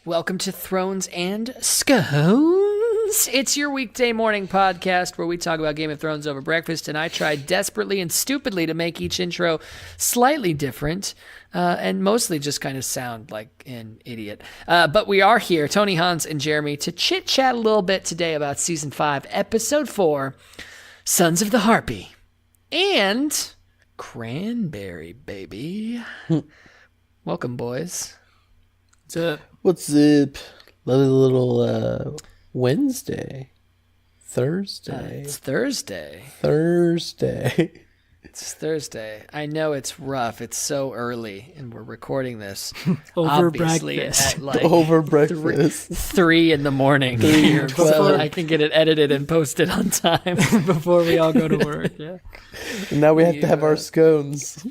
Welcome to Thrones and Scones. It's your weekday morning podcast where we talk about Game of Thrones over breakfast, and I tried desperately and stupidly to make each intro slightly different and mostly just kind of sound like an idiot. But we are here, Tony, Hans, and Jeremy, to chit-chat a little bit today about Season 5, Episode 4, Sons of the Harpy, and Cranberry, baby. Welcome, boys. What's up? What's up? Little Wednesday. Thursday. It's Thursday. It's Thursday. I know it's rough. It's so early, and we're recording this Over obviously breakfast. at like Over breakfast. 3 in the morning. Here, so I can get it edited and posted on time. Before we all go to work. Yeah. And now we have to have our scones.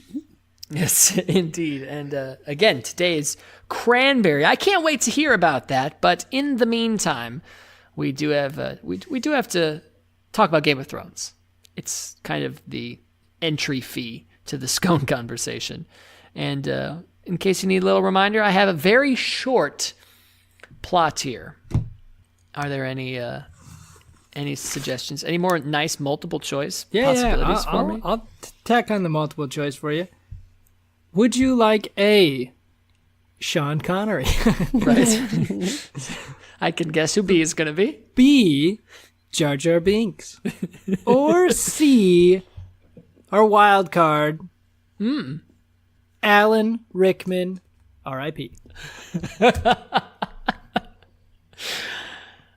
Yes, indeed. And again, today's Cranberry. I can't wait to hear about that. But in the meantime, we do have we do have to talk about Game of Thrones. It's kind of the entry fee to the scone conversation. And in case you need a little reminder, I have a very short plot here. Are there any suggestions? Any more nice multiple choice possibilities for me? I'll tack on the multiple choice for you. Would you like A, Sean Connery? Right. I can guess who B is going to be. B, Jar Jar Binks? Or C, our wild card, Alan Rickman, R.I.P.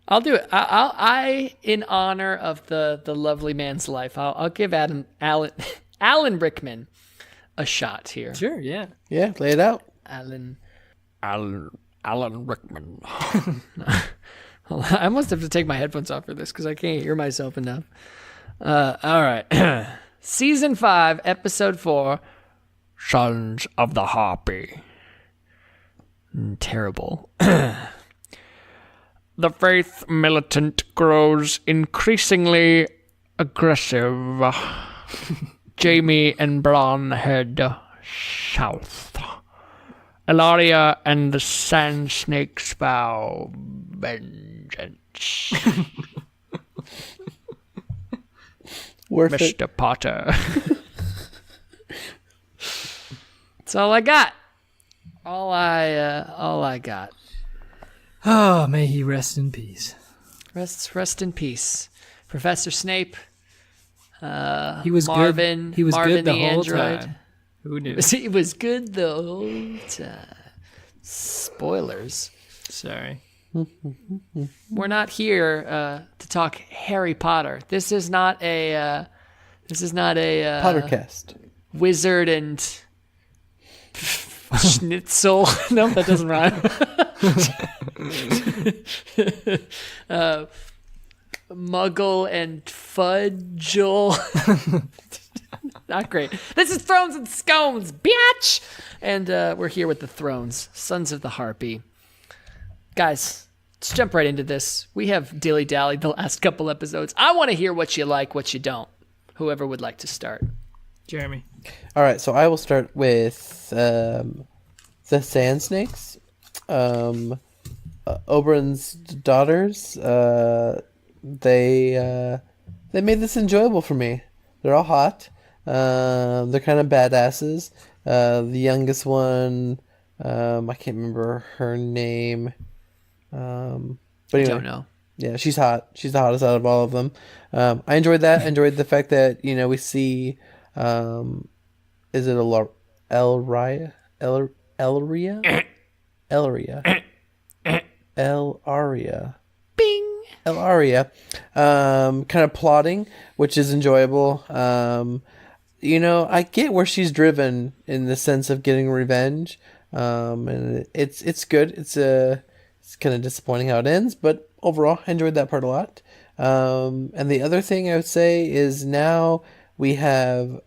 I'll do it. I in honor of the lovely man's life, I'll give Alan Rickman a shot here. Sure, yeah. Yeah, lay it out. Alan Rickman. I must have to take my headphones off for this because I can't hear myself enough. All right. Season 5, Episode 4, Sons of the Harpy. Terrible. The faith militant grows increasingly aggressive. Jamie and Bronn head south. Elaria and the Sand Snakes vow vengeance. Worth Mr. it. Potter. That's all I got. All I got. Oh, may he rest in peace. Rest in peace, Professor Snape. He was Marvin. good. He was Marvin good the whole android. time. Who knew? He was good the whole time. Spoilers. Sorry. We're not here to talk Harry Potter. This is not a Pottercast. wizard and schnitzel. No, that doesn't rhyme. Muggle and fudgel. Not great. This is Thrones and Scones, bitch! And we're here with the Thrones, Sons of the Harpy. Guys, let's jump right into this. We have dilly-dallied the last couple episodes. I want to hear what you like, what you don't. Whoever would like to start. Jeremy. All right, so I will start with the Sand Snakes. Oberyn's daughters. They made this enjoyable for me. They're all hot. They're kind of badasses. The youngest one, I can't remember her name. But anyway, Don't know. yeah, she's hot. She's the hottest out of all of them. I enjoyed that. I enjoyed the fact that, we see, is it Elria? Bing! Elaria, kind of plotting, which is enjoyable. I get where she's driven in the sense of getting revenge, and it's good. It's kind of disappointing how it ends, but overall, I enjoyed that part a lot. And the other thing I would say is now we have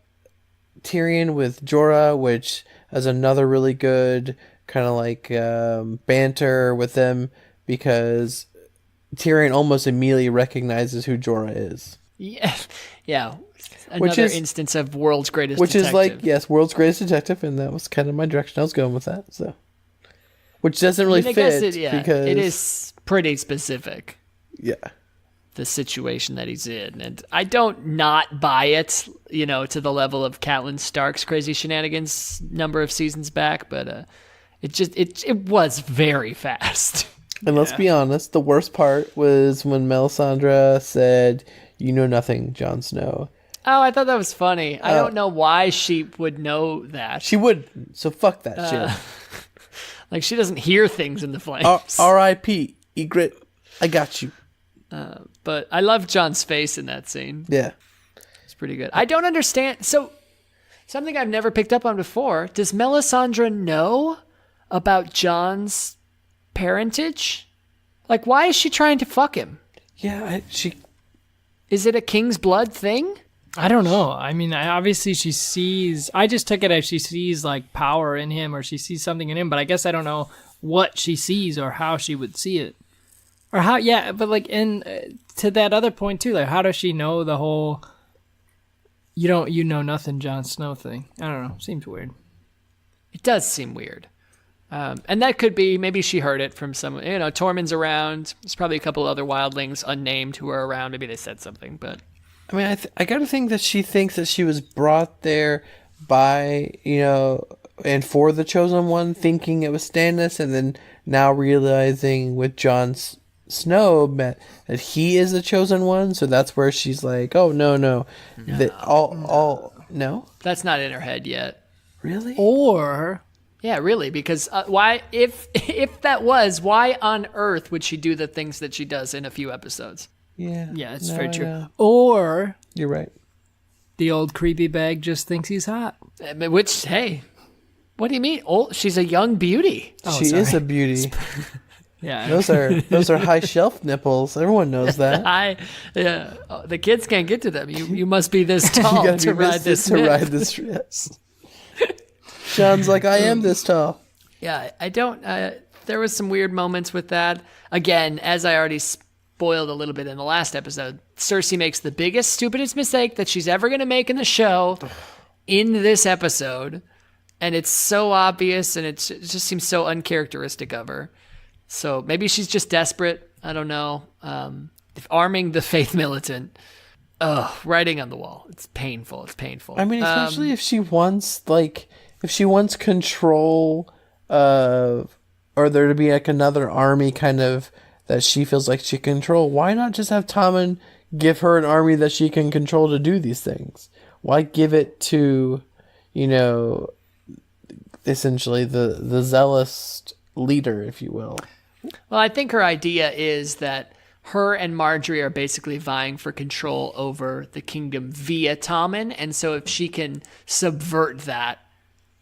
Tyrion with Jorah, which is another really good kind of like banter with them, because Tyrion almost immediately recognizes who Jorah is. Yeah. Another instance of world's greatest detective. Which is like, yes, world's greatest detective, and that was kind of my direction I was going with that. So, which doesn't really I fit guess because it is pretty specific. Yeah. The situation that he's in, and I don't not buy it, to the level of Catelyn Stark's crazy shenanigans number of seasons back, but it was very fast. And let's be honest, the worst part was when Melisandre said, "You know nothing, Jon Snow." Oh, I thought that was funny. I don't know why she would know that. She would, so fuck that shit. Like, she doesn't hear things in the flames. R.I.P. Ygritte, I got you. But I love Jon's face in that scene. Yeah. It's pretty good. I don't understand. So, something I've never picked up on before. Does Melisandre know about Jon's parentage? Like, why is she trying to fuck him? Yeah, Is it a king's blood thing? I don't know. I mean, obviously she sees... I just took it as she sees, like, power in him or she sees something in him, but I guess I don't know what she sees or how she would see it. Or how... Yeah, but, like, to that other point, too, like, how does she know the whole... You know nothing, Jon Snow thing? I don't know. Seems weird. It does seem weird. And that could be... Maybe she heard it from someone... Tormund's around. There's probably a couple other wildlings unnamed who are around. Maybe they said something, but... I mean, I got to think that she thinks that she was brought there by, and for the Chosen One, thinking it was Stannis, and then now realizing with Jon Snow that he is the Chosen One, so that's where she's like, oh, no. No. No? That's not in her head yet. Really? Or... Yeah, really, because why? If that was, why on earth would she do the things that she does in a few episodes? Yeah, it's No, very I true. know. Or You're right. the old creepy bag just thinks he's hot. Which, hey, what do you mean? Oh, she's a young beauty. She is a beauty. Yeah. Those are high shelf nipples. Everyone knows that. The kids can't get to them. You must be this tall You gotta to be ride this this. to ride this. Yes. Sean's like, I am this tall. Yeah, I don't. There was some weird moments with that. Again, as I already spoiled a little bit in the last episode, Cersei makes the biggest, stupidest mistake that she's ever going to make in the show in this episode. And it's so obvious, and it just seems so uncharacteristic of her. So maybe she's just desperate. I don't know. Arming the Faith Militant. Writing on the wall. It's painful. It's painful. I mean, especially if she wants control of, or there to be like another army kind of that she feels like she can control. Why not just have Tommen give her an army that she can control to do these things? Why give it to, essentially the zealous leader, if you will? Well, I think her idea is that her and Marjorie are basically vying for control over the kingdom via Tommen, and so if she can subvert that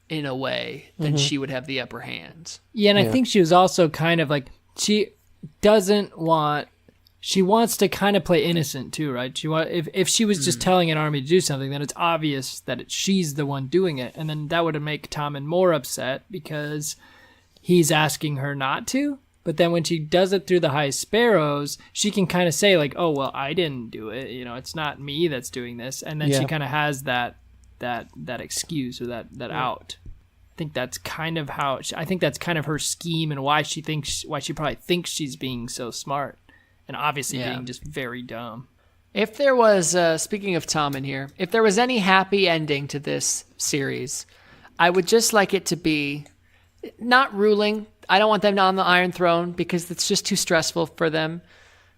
in a way, then she would have the upper hand. Yeah, and I think she was also kind of like, she wants to kind of play innocent too, right? If she was just telling an army to do something, then it's obvious that she's the one doing it, and then that would make Tommen more upset because he's asking her not to. But then when she does it through the High Sparrows, she can kind of say like, "Oh well, I didn't do it. It's not me that's doing this." And then she kind of has that excuse or that out. I think that's kind of her scheme and why she probably thinks she's being so smart, and obviously being just very dumb. If there was, speaking of Tommen here, if there was any happy ending to this series, I would just like it to be not ruling. I don't want them on the Iron Throne because it's just too stressful for them.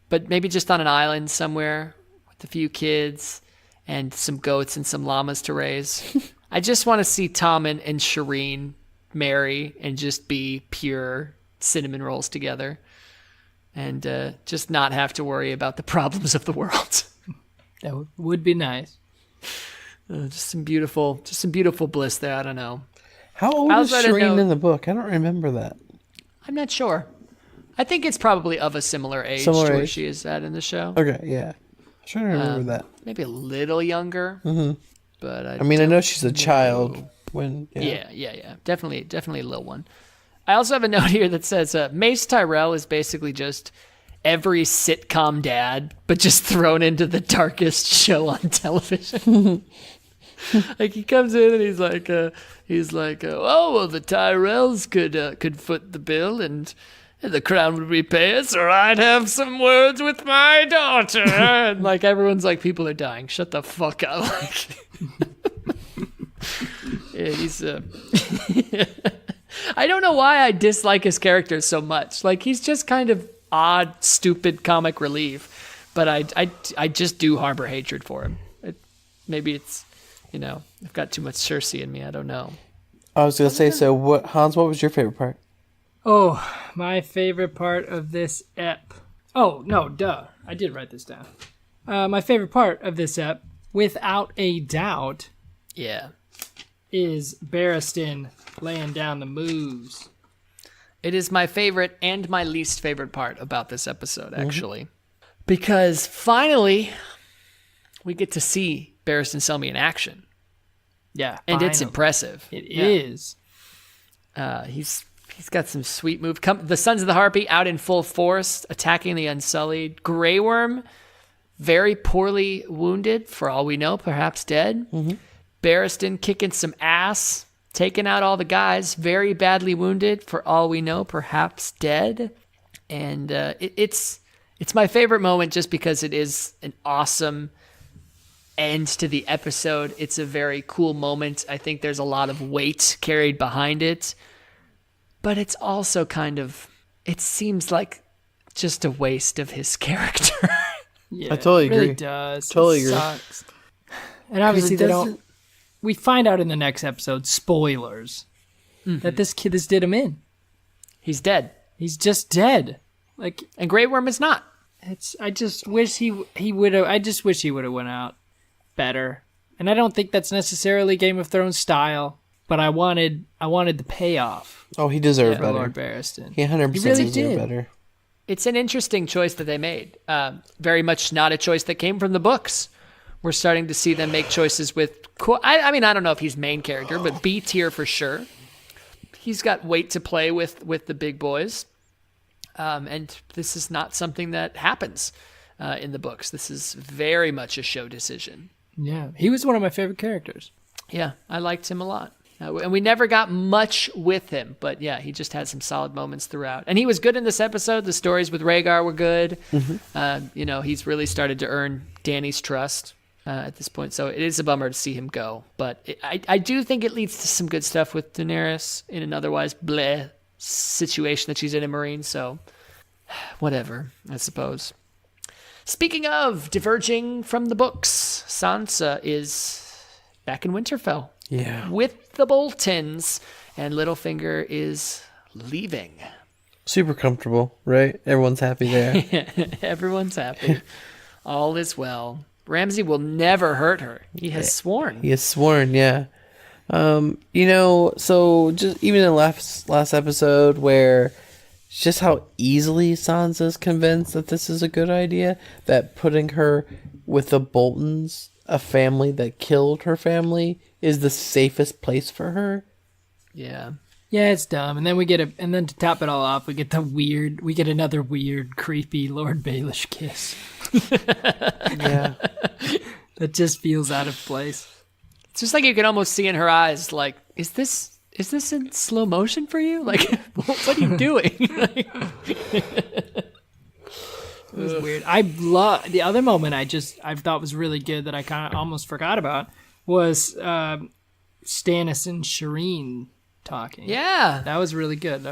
But maybe just on an island somewhere with a few kids and some goats and some llamas to raise. I just want to see Tommen and Shireen marry and just be pure cinnamon rolls together. And just not have to worry about the problems of the world. That would be nice. Just some beautiful bliss there. I don't know. How old is Shireen in the book? I don't remember that. I'm not sure. I think it's probably of a similar age to where she is at in the show. Okay, yeah. I'm trying to remember that. Maybe a little younger. Mm-hmm. But I know she's a child when... Yeah. Definitely a little one. I also have a note here that says Mace Tyrell is basically just every sitcom dad, but just thrown into the darkest show on television. Like he comes in and he's like, oh well, the Tyrells could foot the bill and the crown would repay us, or I'd have some words with my daughter. And like everyone's like, people are dying. Shut the fuck up. Like, yeah, he's. I don't know why I dislike his character so much. Like he's just kind of odd, stupid comic relief, but I just do harbor hatred for him. Maybe it's, I've got too much Cersei in me. I don't know. I was gonna say, so what, Hans? What was your favorite part? Oh, my favorite part of this ep. Oh no, duh! I did write this down. My favorite part of this ep, without a doubt, is Barristan laying down the moves. It is my favorite and my least favorite part about this episode, actually. Because finally, we get to see Barristan Selmy in action. Yeah. And it's impressive. It is. He's got some sweet move. The Sons of the Harpy out in full force, attacking the Unsullied. Grey Worm, very poorly wounded, for all we know, perhaps dead. Barristan kicking some ass, taking out all the guys, very badly wounded, for all we know, perhaps dead. And it's my favorite moment just because it is an awesome end to the episode. It's a very cool moment. I think there's a lot of weight carried behind it. But it's also it seems like just a waste of his character. Yeah, I totally agree. It really does. Totally agree. Sucks. And obviously they don't. We find out in the next episode, spoilers, that this did him in. He's dead. He's just dead. Like, and Grey Worm is not. I just wish he would have. I just wish he would have went out better. And I don't think that's necessarily Game of Thrones style, but I wanted the payoff. Oh, he deserved better. Lord Barristan. He 100% really deserved did. better. It's an interesting choice that they made. Very much not a choice that came from the books. We're starting to see them make choices with... I mean, I don't know if he's main character, but B tier for sure. He's got weight to play with the big boys. And this is not something that happens in the books. This is very much a show decision. Yeah, he was one of my favorite characters. Yeah, I liked him a lot. And we never got much with him, but yeah, he just had some solid moments throughout. And he was good in this episode. The stories with Rhaegar were good. He's really started to earn Dany's trust at this point. So it is a bummer to see him go. But I do think it leads to some good stuff with Daenerys in an otherwise bleh situation that she's in Marine. So whatever, I suppose. Speaking of diverging from the books, Sansa is back in Winterfell. Yeah. With the Boltons, and Littlefinger is leaving. Super comfortable, right? Everyone's happy there. Everyone's happy. All is well. Ramsay will never hurt her. He has sworn. He has sworn, yeah. So just even in the last episode where just how easily Sansa's convinced that this is a good idea, that putting her with the Boltons, a family that killed her family, is the safest place for her. Yeah. Yeah, it's dumb. And then to top it all off, we get another weird, creepy Lord Baelish kiss. Yeah. That just feels out of place. It's just like you can almost see in her eyes, like, is this in slow motion for you? Like, what are you doing? It was weird. I love the other moment I thought was really good that I kind of almost forgot about was Stannis and Shireen talking. Yeah. That was really good.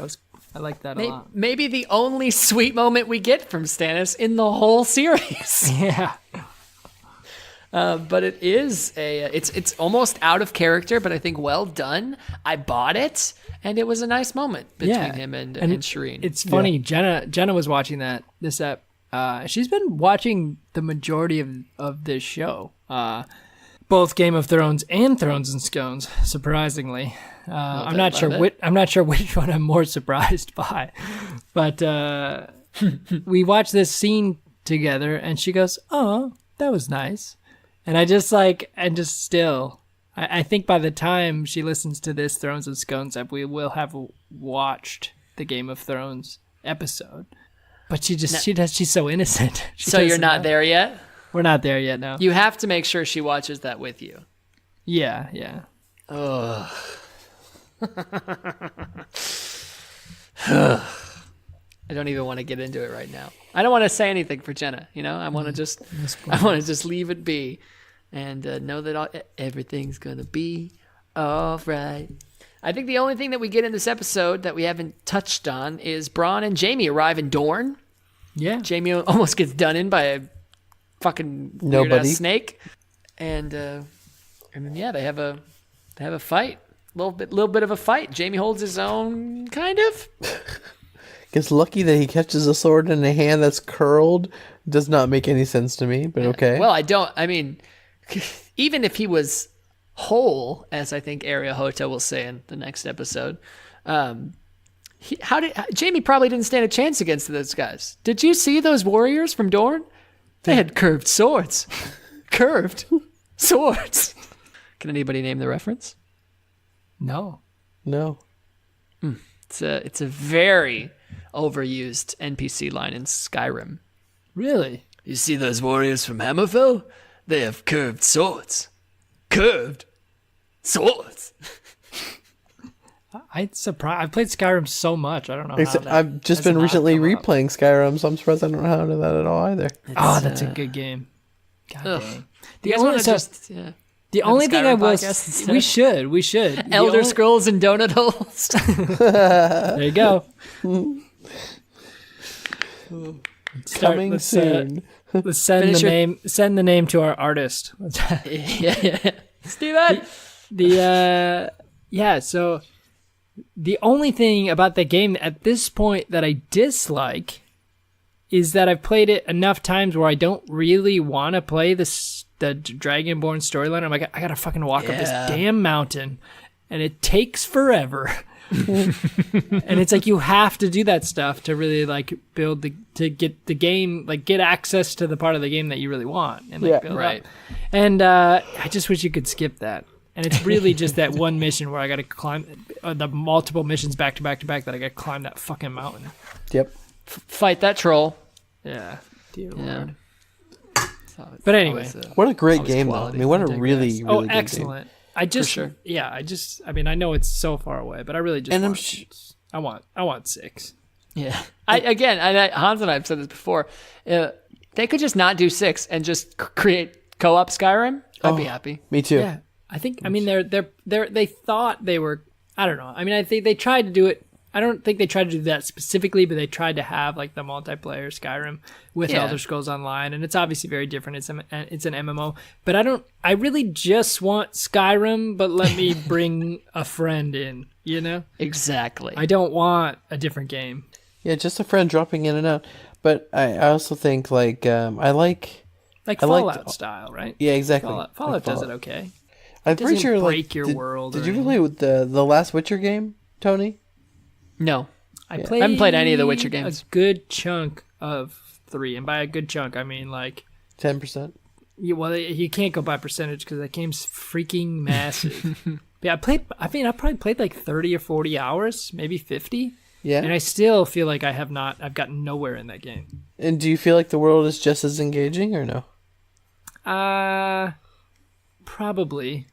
I liked that a lot. Maybe the only sweet moment we get from Stannis in the whole series. Yeah. But it is it's almost out of character, but I think well done. I bought it, and it was a nice moment between him and Shireen. It's funny. Yeah. Jenna was watching this ep. She's been watching the majority of this show, both Game of Thrones and Thrones and Scones. Surprisingly, I'm not sure which one I'm more surprised by, but we watched this scene together, and she goes, "Oh, that was nice," and I think by the time she listens to this Thrones and Scones ep, we will have watched the Game of Thrones episode. But she's so innocent. So you're not there yet? We're not there yet, no. You have to make sure she watches that with you. Yeah, yeah. Ugh. I don't even want to get into it right now. I don't want to say anything for Jenna. I want to just leave it be, and know that everything's gonna be all right. I think the only thing that we get in this episode that we haven't touched on is Bronn and Jamie arrive in Dorne. Yeah. Jamie almost gets done in by a fucking weird ass snake, and then they have a fight. Little bit of a fight. Jamie holds his own, kind of. Gets lucky that he catches a sword in a hand that's curled. Does not make any sense to me, but okay. Well, I mean, even if he was whole, as I think Area Hoto will say in the next episode, Jamie probably didn't stand a chance against those guys. Did you see those warriors from Dorne? They had curved swords. Curved swords. Can anybody name the reference? No. It's a very overused NPC line in Skyrim. Really? You see those warriors from Hammerfell? They have curved swords. Curved swords. I've played Skyrim so much. I don't know how that I've just been recently replaying Skyrim, so I'm surprised I don't know how to do that at all either. That's a good game. God dang. The only thing I was... We should. Elder Scrolls and donut holes. There you go. Coming soon. Let's send the name to our artist. yeah. Steven! So the only thing about the game at this point that I dislike is that I've played it enough times where I don't really want to play the Dragonborn storyline. I'm like, I gotta fucking walk up this damn mountain, and it takes forever. And it's like you have to do that stuff to really like to get the game, like get access to the part of the game that you really want, and like build up. And I just wish you could skip that. And it's really just that one mission where I got to climb the multiple missions back to back to back that I got to climb that fucking mountain. Yep. Fight that troll. Yeah. Dear Lord. But anyway, what a great game, though. I mean, what a really good excellent. game. I mean, I know it's so far away, but I really just I want 6. Yeah. Hans and I have said this before. They could just not do 6 and just create co-op Skyrim. I'd be happy. Me too. Yeah. I think. I mean, they thought they were. I don't know. I mean, I think they tried to do it. I don't think they tried to do that specifically, but they tried to have like the multiplayer Skyrim with Elder Scrolls Online, and it's obviously very different. It's an MMO, but I really just want Skyrim, but let me bring a friend in. Exactly. I don't want a different game. Yeah, just a friend dropping in and out. But I also think like I like Fallout style, right? Yeah, exactly. Fallout does it okay. I'm pretty sure break your world. Did you play with the last Witcher game, Tony? No, I haven't played any of the Witcher games. A good chunk of 3, and by a good chunk, I mean like 10%. You can't go by percentage because that game's freaking massive. Yeah, I probably played like 30 or 40 hours, maybe 50. Yeah, and I still feel like I've gotten nowhere in that game. And do you feel like the world is just as engaging or no? Probably.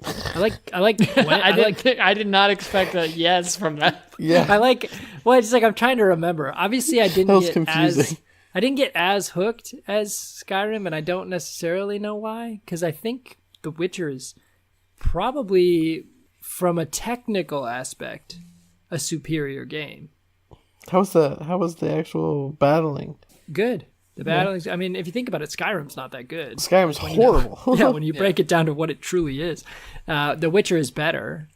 I like Gwen. I did not expect a yes from that. Yeah. It's like I'm trying to remember. Obviously I didn't get as hooked as Skyrim, and I don't necessarily know why, because I think The Witcher is probably, from a technical aspect, a superior game. How was the actual battling? Good. The battling, I mean, if you think about it, Skyrim's not that good. Skyrim's horrible. When you break it down to what it truly is. The Witcher is better.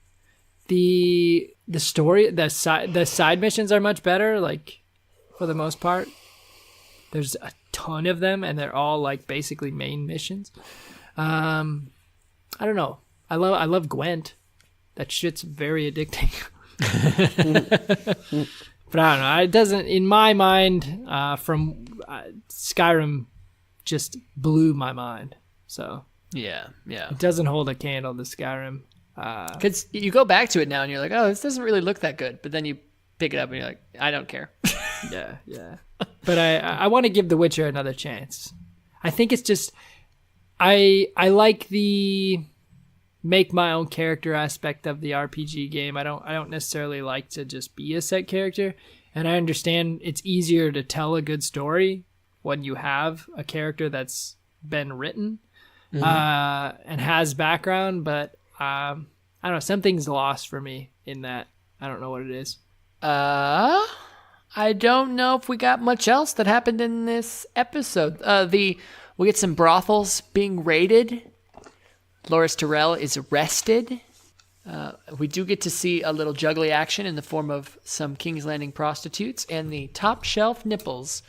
The story, the side missions are much better, like, for the most part. There's a ton of them, and they're all, like, basically main missions. I don't know. I love Gwent. That shit's very addicting. But I don't know. It doesn't, in my mind, Skyrim just blew my mind. So yeah, it doesn't hold a candle to Skyrim. Because you go back to it now and you're like, oh, this doesn't really look that good. But then you pick it up and you're like, I don't care. Yeah. But I want to give The Witcher another chance. I think it's just I like the make my own character aspect of the RPG game. I don't necessarily like to just be a set character. And I understand it's easier to tell a good story when you have a character that's been written and has background, but I don't know, something's lost for me in that. I don't know what it is. I don't know if we got much else that happened in this episode. We get some brothels being raided. Loras Tyrell is arrested. We do get to see a little juggly action in the form of some King's Landing prostitutes and the top shelf nipples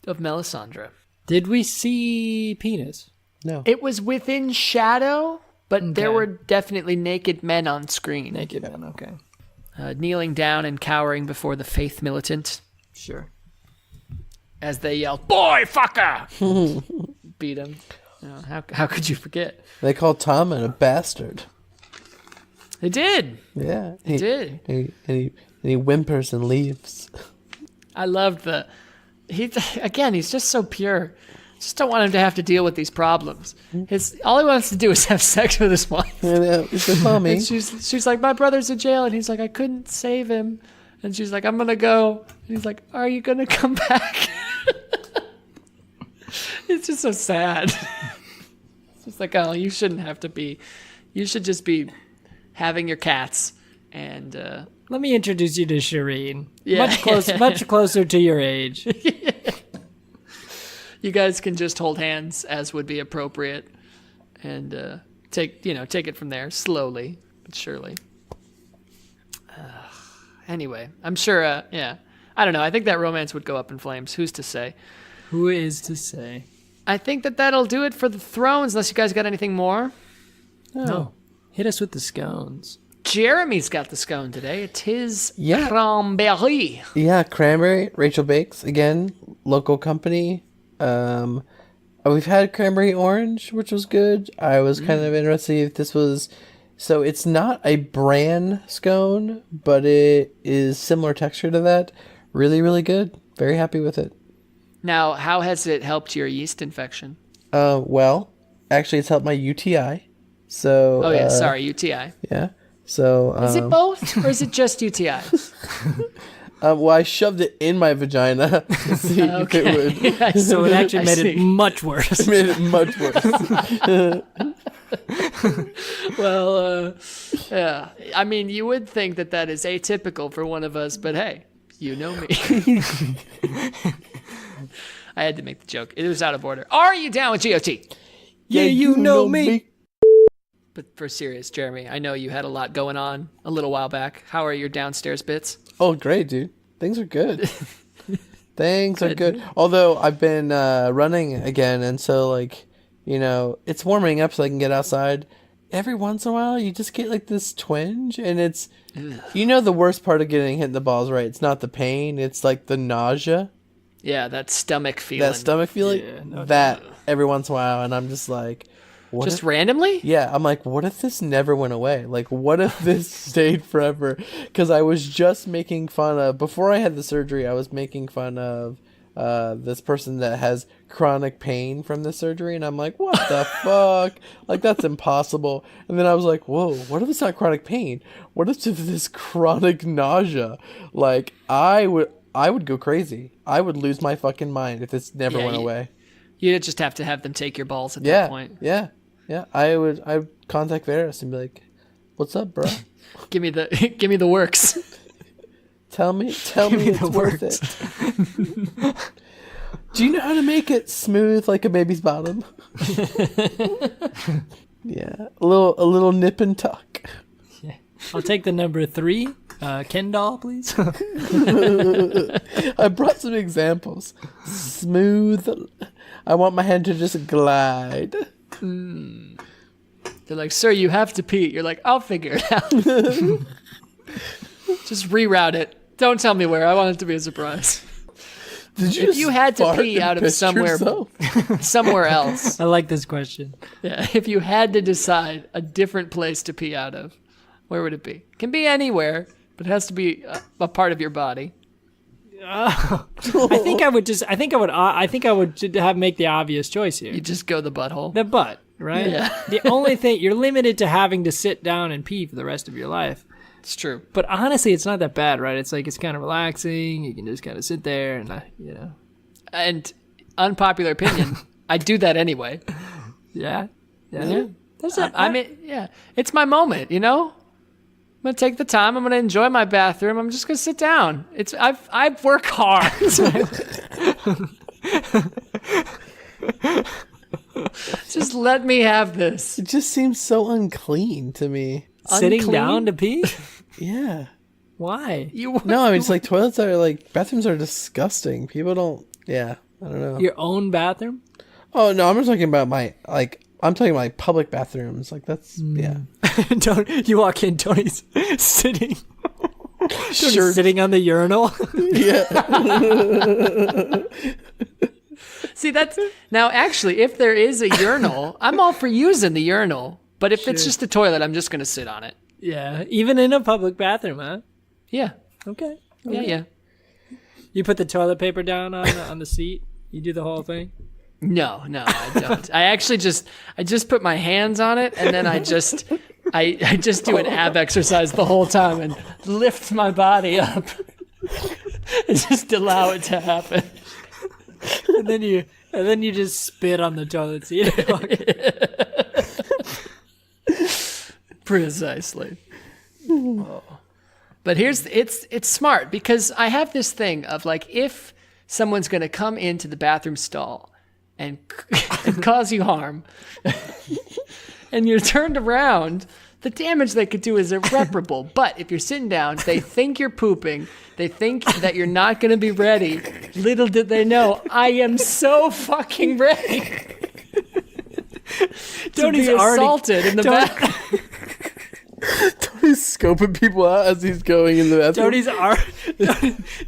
of Melisandre. Did we see penis? No. It was within shadow, but there were definitely naked men on screen. Naked men, okay. Kneeling down and cowering before the faith militant Sure. as they yell, "Boy, fucker!" Beat him. How could you forget? They called Tommen a bastard. They did. Yeah. They did. And he whimpers and leaves. I loved he's just so pure. Just don't want him to have to deal with these problems. All he wants to do is have sex with his wife. He said, Mommy. And she's like, my brother's in jail. And he's like, I couldn't save him. And she's like, I'm going to go. And he's like, are you going to come back? It's just so sad. It's just like, oh, you shouldn't have to be. You should just be having your cats. And Let me introduce you to Shireen. Yeah. Much closer to your age. you guys can just hold hands as would be appropriate. And take it from there slowly but surely. Anyway, I'm sure, I don't know. I think that romance would go up in flames. Who's to say? Who is to say? I think that'll do it for the Thrones, unless you guys got anything more. No. Hit us with the scones. Jeremy's got the scone today. It's his Yeah. cranberry. Yeah, cranberry. Rachel Bakes, again, local company. We've had cranberry orange, which was good. I was kind of interested if this was... So it's not a bran scone, but it is similar texture to that. Really, really good. Very happy with it. Now, how has it helped your yeast infection? Well, actually, it's helped my UTI. So. Oh, yeah, sorry, UTI. Yeah. So. Is it both, or is it just UTI? Well, I shoved it in my vagina to see if it would. So it actually made it much worse. It made it much worse. Well, yeah. I mean, you would think that is atypical for one of us, but hey, you know me. I had to make the joke. It was out of order. Are you down with GOT? Yeah, you know me. But for serious, Jeremy, I know you had a lot going on a little while back. How are your downstairs bits? Oh, great, dude. Things are good. Things are good. Although I've been running again, and so, it's warming up so I can get outside. Every once in a while, you just get, this twinge, and it's... Ugh. The worst part of getting hit in the balls, right? It's not the pain. It's, the nausea. Yeah, that stomach feeling. Yeah, every once in a while, and I'm just like... randomly? Yeah, I'm like, what if this never went away? What if this stayed forever? Because I was just making fun of... Before I had the surgery, I was making fun of this person that has chronic pain from the surgery, and I'm like, what the fuck? That's impossible. And then I was like, whoa, what if it's not chronic pain? What if it's this chronic nausea? I would go crazy. I would lose my fucking mind if this never went away. You'd just have to have them take your balls at that point. Yeah. I would contact Varys and be like, "What's up, bro? give me the works. Tell me it's worth it. Do you know how to make it smooth like a baby's bottom?" Yeah, a little nip and tuck. Yeah. I'll take the number 3. Ken doll, please. I brought some examples. Smooth. I want my hand to just glide. They're like, sir, you have to pee. You're like, I'll figure it out. Just reroute it. Don't tell me where. I want it to be a surprise. If you had to pee out of somewhere else. I like this question. Yeah, if you had to decide a different place to pee out of, where would it be? It can be anywhere, but it has to be a part of your body. I think I would make the obvious choice here. You just go the butthole. The butt. right? Yeah. The only thing, you're limited to having to sit down and pee for the rest of your life. It's true. But honestly, it's not that bad, right? It's like, it's kind of relaxing. You can just kind of sit there and, And unpopular opinion, I do that anyway. Yeah. Yeah. I mean, yeah, it's my moment, I'm gonna take the time. I'm gonna enjoy my bathroom. I'm just gonna sit down. I work hard. Just let me have this. It just seems so unclean to me. Sitting Unclean? down to pee? Yeah. Why? No, I mean, it's like toilets are like, bathrooms are disgusting. People don't, I don't know. Your own bathroom? Oh, no, I'm not talking about I'm talking about public bathrooms. Like, that's, yeah. You walk in, Tony's sitting. Sure. Sitting on the urinal. Yeah. See, now actually, if there is a urinal, I'm all for using the urinal. But if it's just a toilet, I'm just going to sit on it. Yeah, even in a public bathroom, huh? Yeah. Okay. Yeah. You put the toilet paper down on the seat? You do the whole thing? No, I don't. I just put my hands on it, and then I just do an ab exercise the whole time and lift my body up and just allow it to happen. And then you just spit on the toilet seat. Precisely. Oh. But it's smart because I have this thing of like, if someone's going to come into the bathroom stall and cause you harm and you're turned around, the damage they could do is irreparable. But if you're sitting down, they think you're pooping. They think that you're not going to be ready. Little did they know, I am so fucking ready to be assaulted in the bathroom. Tony's scoping people out as he's going in the bathroom.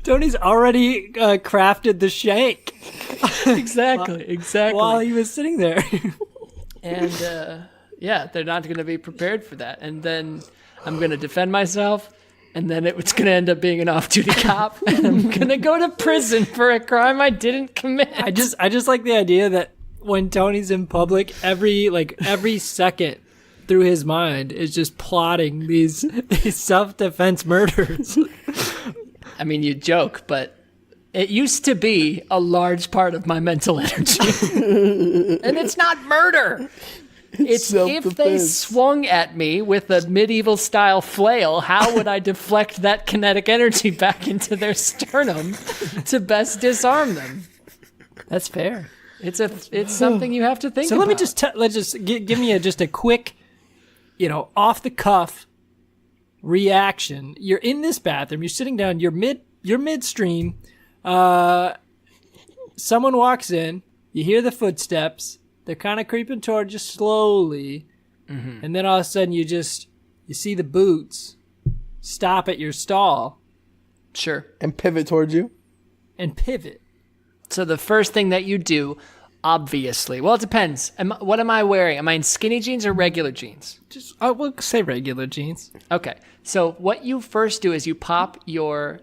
Tony's already crafted the shank. Exactly. While he was sitting there. And they're not going to be prepared for that. And then I'm going to defend myself. And then it's going to end up being an off-duty cop. And I'm going to go to prison for a crime I didn't commit. I just like the idea that when Tony's in public, every second through his mind is just plotting these self-defense murders. I mean, you joke, but it used to be a large part of my mental energy. And it's not murder. It's if they swung at me with a medieval style flail, how would I deflect that kinetic energy back into their sternum to best disarm them? That's fair. It's something you have to think about. So let me just give me just a quick, off the cuff reaction. You're in this bathroom, you're sitting down, you're midstream. Someone walks in, you hear the footsteps. They're kind of creeping toward you slowly. Mm-hmm. And then all of a sudden you see the boots stop at your stall. Sure. And pivot towards you. And pivot. So the first thing that you do, obviously, well, it depends. What am I wearing? Am I in skinny jeans or regular jeans? We'll say regular jeans. Okay. So what you first do is you pop your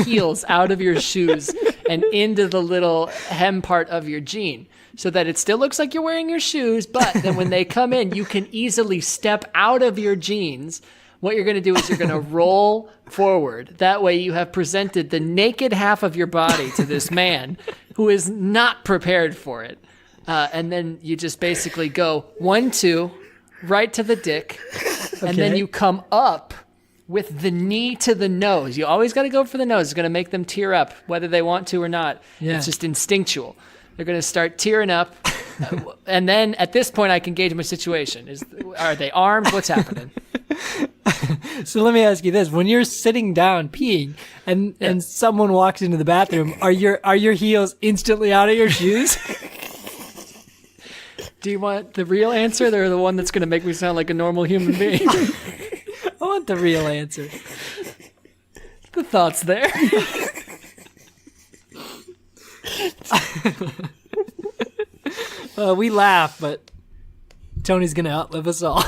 heels out of your shoes and into the little hem part of your jean, so that it still looks like you're wearing your shoes, but then when they come in, you can easily step out of your jeans. What you're going to do is you're going to roll forward. That way you have presented the naked half of your body to this man who is not prepared for it. And then you just basically go 1, 2, right to the dick, and then you come up with the knee to the nose. You always got to go for the nose. It's going to make them tear up, whether they want to or not. Yeah. It's just instinctual. They're going to start tearing up. And then at this point, I can gauge my situation. Are they armed? What's happening? So let me ask you this. When you're sitting down peeing and someone walks into the bathroom, are your heels instantly out of your shoes? Do you want the real answer or the one that's going to make me sound like a normal human being? I want the real answer. The thought's there. We laugh, but Tony's going to outlive us all.